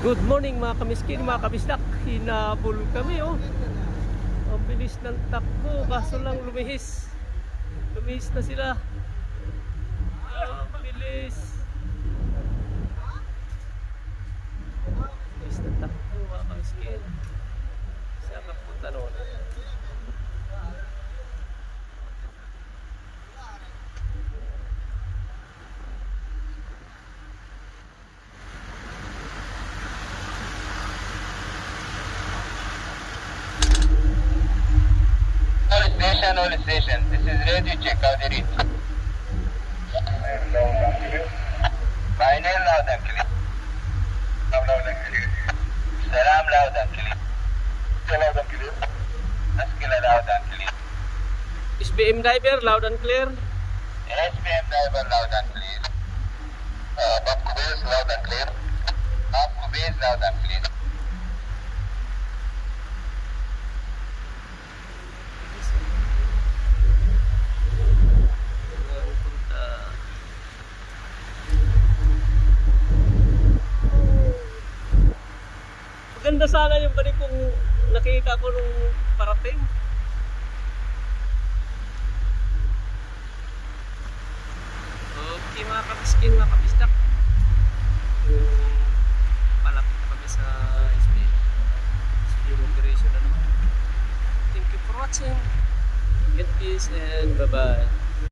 Good morning mga kamiskin, mga kabisdak. Hinabol kami oh. Ang bilis ng takbo, kaso lang lumihis. Lumihis na sila. Ang bilis. Bilis ng takbo mga kamiskin. Saan ka punta noon? All station. This is radio check. How did it? Final loud and clear. Loud and clear. Salam loud and clear. Loud and clear. Askila loud and clear. SBM driver, loud and clear. SBM driver loud and clear. Babku base loud and clear. Babku base loud and clear. Ganda sana yung balik kung nakikita ko nung parating. Okay mga kabiskin, mga kabisdak. Palapit na kami sa SBM operation na naman. Thank you for watching. Get peace and bye bye.